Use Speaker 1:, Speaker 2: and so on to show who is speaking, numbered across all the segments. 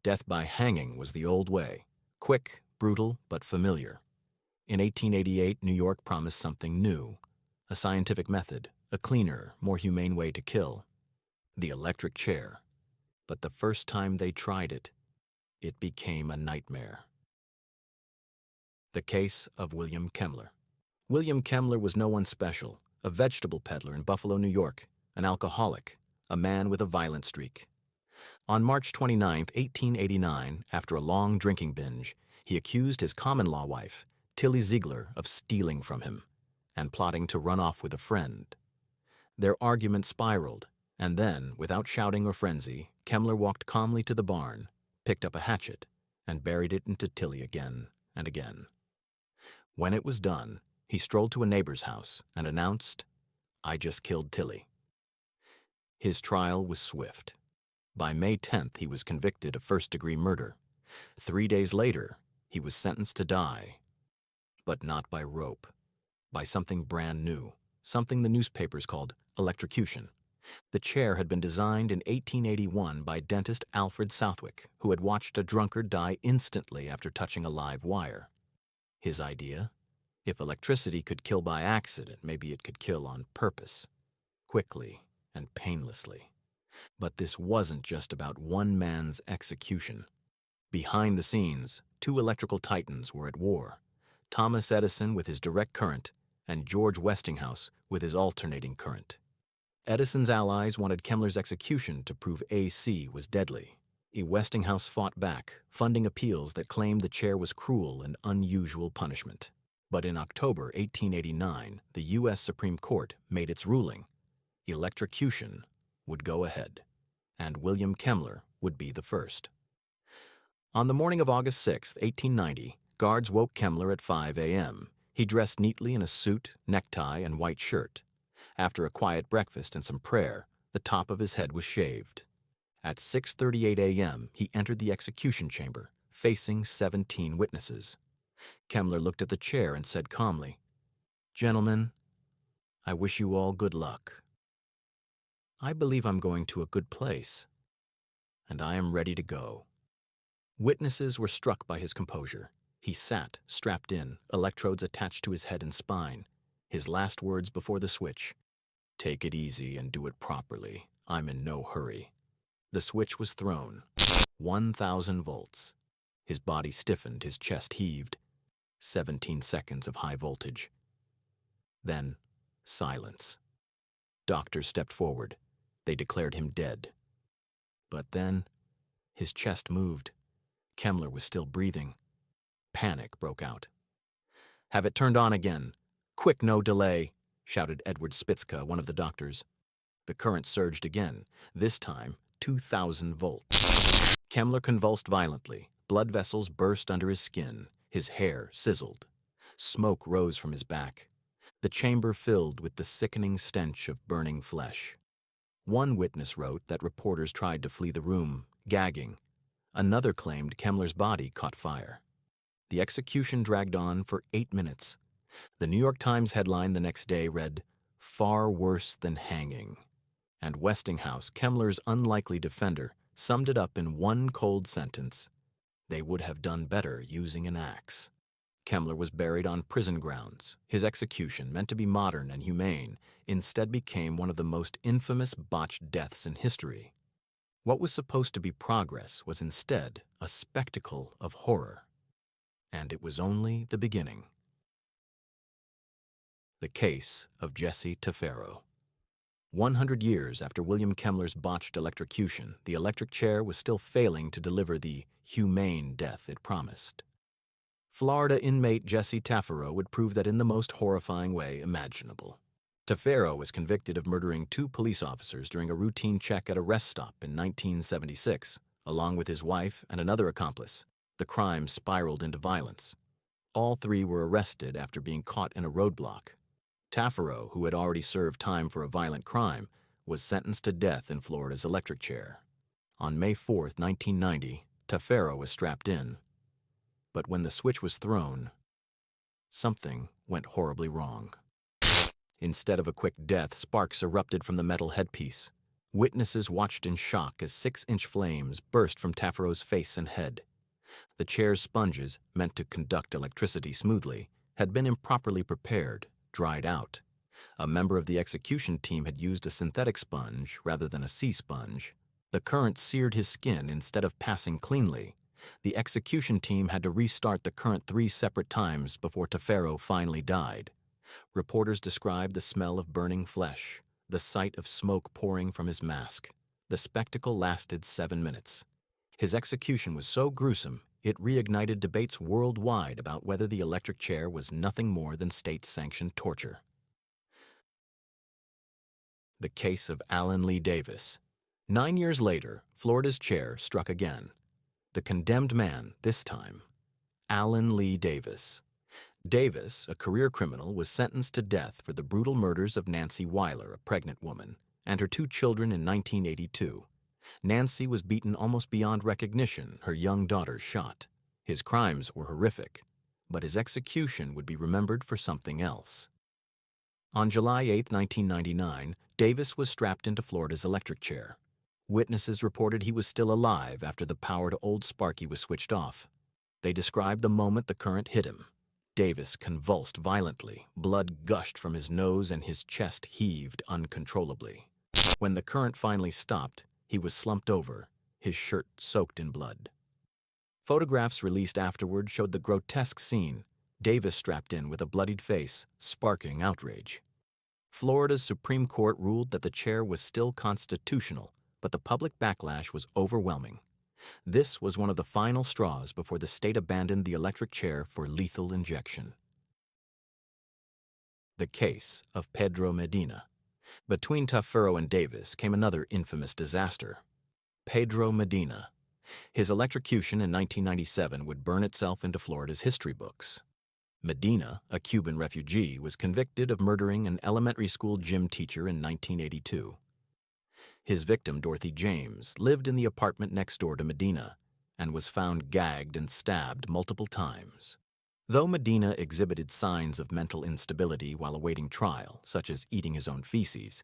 Speaker 1: Death by hanging was the old way, quick, brutal, but familiar. In 1888, New York promised something new, a scientific method, a cleaner, more humane way to kill, the electric chair. But the first time they tried it, it became a nightmare. The case of William Kemmler. William Kemmler was no one special, a vegetable peddler in Buffalo, New York, an alcoholic, a man with a violent streak. On March 29, 1889, after a long drinking binge, he accused his common-law wife, Tilly Ziegler, of stealing from him and plotting to run off with a friend. Their argument spiraled, and then, without shouting or frenzy, Kemmler walked calmly to the barn, picked up a hatchet, and buried it into Tilly again and again. When it was done, he strolled to a neighbor's house and announced, "I just killed Tilly." His trial was swift. By May 10th, he was convicted of first-degree murder. 3 days later, he was sentenced to die. But not by rope, by something brand new, something the newspapers called electrocution. The chair had been designed in 1881 by dentist Alfred Southwick, who had watched a drunkard die instantly after touching a live wire. His idea? If electricity could kill by accident, maybe it could kill on purpose, quickly and painlessly. But this wasn't just about one man's execution. Behind the scenes, two electrical titans were at war. Thomas Edison with his direct current, and George Westinghouse with his alternating current. Edison's allies wanted Kemmler's execution to prove AC was deadly. Westinghouse fought back, funding appeals that claimed the chair was cruel and unusual punishment. But in October 1889, the U.S. Supreme Court made its ruling. Electrocution would go ahead, and William Kemmler would be the first. On the morning of August 6, 1890, guards woke Kemmler at 5 a.m. He dressed neatly in a suit, necktie, and white shirt. After a quiet breakfast and some prayer, the top of his head was shaved. At 6:38 a.m., he entered the execution chamber, facing 17 witnesses. Kemmler looked at the chair and said calmly, "Gentlemen, I wish you all good luck. I believe I'm going to a good place, and I am ready to go." Witnesses were struck by his composure. He sat, strapped in, electrodes attached to his head and spine. His last words before the switch, "Take it easy and do it properly. I'm in no hurry." The switch was thrown. 1,000 volts. His body stiffened, his chest heaved. 17 seconds of high voltage. Then, silence. Doctors stepped forward. They declared him dead. But then, his chest moved. Kemmler was still breathing. Panic broke out. "Have it turned on again. Quick, no delay," shouted Edward Spitzka, one of the doctors. The current surged again, this time 2,000 volts. Kemmler convulsed violently. Blood vessels burst under his skin. His hair sizzled. Smoke rose from his back. The chamber filled with the sickening stench of burning flesh. One witness wrote that reporters tried to flee the room, gagging. Another claimed Kemmler's body caught fire. The execution dragged on for 8 minutes. The New York Times headline the next day read, "Far worse than hanging." And Westinghouse, Kemmler's unlikely defender, summed it up in one cold sentence: "They would have done better using an axe." Kemmler was buried on prison grounds. His execution, meant to be modern and humane, instead became one of the most infamous botched deaths in history. What was supposed to be progress was instead a spectacle of horror. And it was only the beginning. The case of Jesse Tafero. 100 years after William Kemmler's botched electrocution, the electric chair was still failing to deliver the humane death it promised. Florida inmate Jesse Tafero would prove that in the most horrifying way imaginable. Tafero was convicted of murdering 2 police officers during a routine check at a rest stop in 1976, along with his wife and another accomplice. The crime spiraled into violence. All 3 were arrested after being caught in a roadblock. Tafero, who had already served time for a violent crime, was sentenced to death in Florida's electric chair. On May 4, 1990, Tafero was strapped in. But when the switch was thrown, something went horribly wrong. Instead of a quick death, sparks erupted from the metal headpiece. Witnesses watched in shock as 6-inch flames burst from Tafero's face and head. The chair's sponges, meant to conduct electricity smoothly, had been improperly prepared, dried out. A member of the execution team had used a synthetic sponge rather than a sea sponge. The current seared his skin instead of passing cleanly. The execution team had to restart the current 3 separate times before Tafero finally died. Reporters described the smell of burning flesh, the sight of smoke pouring from his mask. The spectacle lasted 7 minutes. His execution was so gruesome, it reignited debates worldwide about whether the electric chair was nothing more than state-sanctioned torture. The case of Allen Lee Davis. 9 years later, Florida's chair struck again. The condemned man, this time, Allen Lee Davis. Davis, a career criminal, was sentenced to death for the brutal murders of Nancy Weiler, a pregnant woman, and her 2 children in 1982. Nancy was beaten almost beyond recognition, her young daughter shot. His crimes were horrific, but his execution would be remembered for something else. On July 8, 1999, Davis was strapped into Florida's electric chair. Witnesses reported he was still alive after the power to Old Sparky was switched off. They described the moment the current hit him. Davis convulsed violently, blood gushed from his nose and his chest heaved uncontrollably. When the current finally stopped, he was slumped over, his shirt soaked in blood. Photographs released afterward showed the grotesque scene, Davis strapped in with a bloodied face, sparking outrage. Florida's Supreme Court ruled that the chair was still constitutional, but the public backlash was overwhelming. This was one of the final straws before the state abandoned the electric chair for lethal injection. The case of Pedro Medina. Between Tafero and Davis came another infamous disaster. Pedro Medina. His electrocution in 1997 would burn itself into Florida's history books. Medina, a Cuban refugee, was convicted of murdering an elementary school gym teacher in 1982. His victim, Dorothy James, lived in the apartment next door to Medina and was found gagged and stabbed multiple times. Though Medina exhibited signs of mental instability while awaiting trial, such as eating his own feces,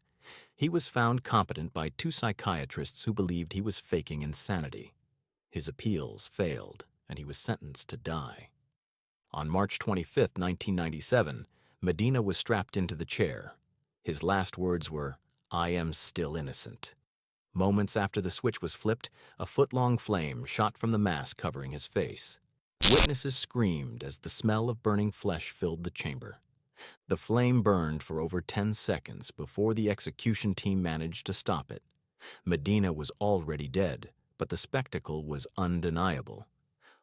Speaker 1: he was found competent by 2 psychiatrists who believed he was faking insanity. His appeals failed, and he was sentenced to die. On March 25, 1997, Medina was strapped into the chair. His last words were, "I am still innocent." Moments after the switch was flipped, a foot-long flame shot from the mask covering his face. Witnesses screamed as the smell of burning flesh filled the chamber. The flame burned for over 10 seconds before the execution team managed to stop it. Medina was already dead, but the spectacle was undeniable.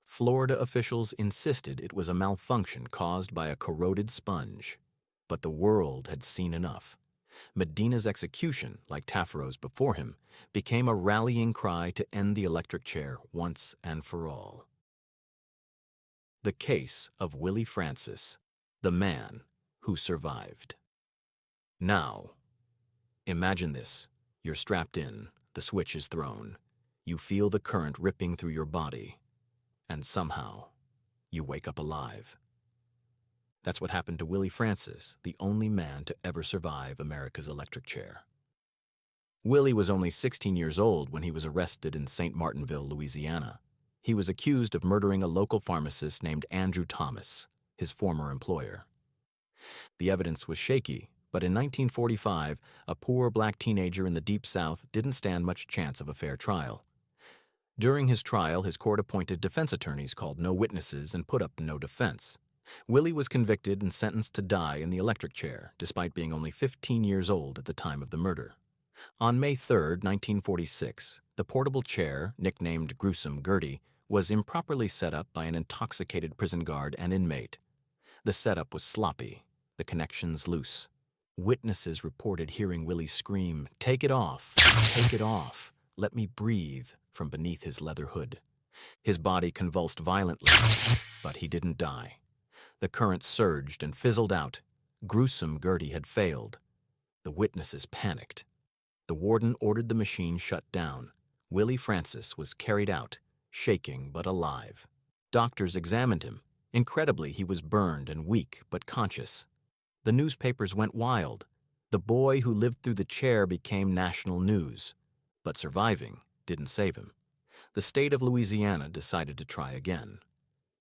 Speaker 1: Florida officials insisted it was a malfunction caused by a corroded sponge. But the world had seen enough. Medina's execution, like Tafero's before him, became a rallying cry to end the electric chair once and for all. The case of Willie Francis, the man who survived. Now, imagine this. You're strapped in, the switch is thrown. You feel the current ripping through your body, and somehow, you wake up alive. That's what happened to Willie Francis, the only man to ever survive America's electric chair. Willie was only 16 years old when he was arrested in St. Martinville, Louisiana. He was accused of murdering a local pharmacist named Andrew Thomas, his former employer. The evidence was shaky, but in 1945, a poor black teenager in the Deep South didn't stand much chance of a fair trial. During his trial, his court-appointed defense attorneys called no witnesses and put up no defense. Willie was convicted and sentenced to die in the electric chair, despite being only 15 years old at the time of the murder. On May 3, 1946, the portable chair, nicknamed Gruesome Gertie, was improperly set up by an intoxicated prison guard and inmate. The setup was sloppy, the connections loose. Witnesses reported hearing Willie scream, "Take it off! Take it off! Let me breathe," from beneath his leather hood. His body convulsed violently, but he didn't die. The current surged and fizzled out. Gruesome Gertie had failed. The witnesses panicked. The warden ordered the machine shut down. Willie Francis was carried out, shaking but alive. Doctors examined him. Incredibly, he was burned and weak but conscious. The newspapers went wild. The boy who lived through the chair became national news, but surviving didn't save him. The state of Louisiana decided to try again.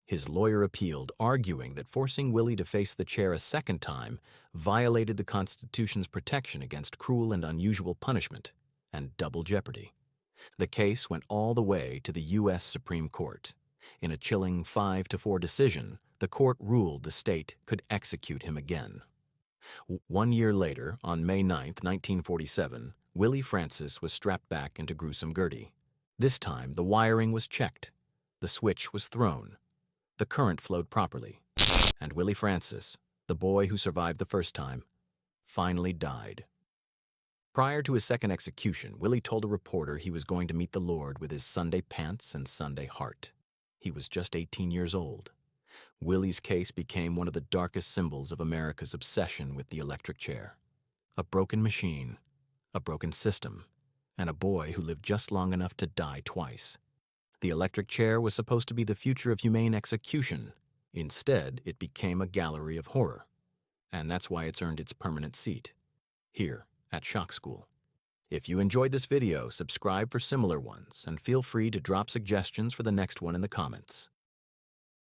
Speaker 1: His lawyer appealed, arguing that forcing Willie to face the chair a second time violated the Constitution's protection against cruel and unusual punishment and double jeopardy. The case went all the way to the U.S. Supreme Court. In a chilling 5-4 decision, the court ruled the state could execute him again. 1 year later, on May 9, 1947, Willie Francis was strapped back into gruesome Gertie. This time, the wiring was checked. The switch was thrown. The current flowed properly. And Willie Francis, the boy who survived the first time, finally died. Prior to his second execution, Willie told a reporter he was going to meet the Lord with his Sunday pants and Sunday heart. He was just 18 years old. Willie's case became one of the darkest symbols of America's obsession with the electric chair. A broken machine, a broken system, and a boy who lived just long enough to die twice. The electric chair was supposed to be the future of humane execution. Instead, it became a gallery of horror. And that's why it's earned its permanent seat, here at Shock School. If you enjoyed this video, subscribe for similar ones, and feel free to drop suggestions for the next one in the comments.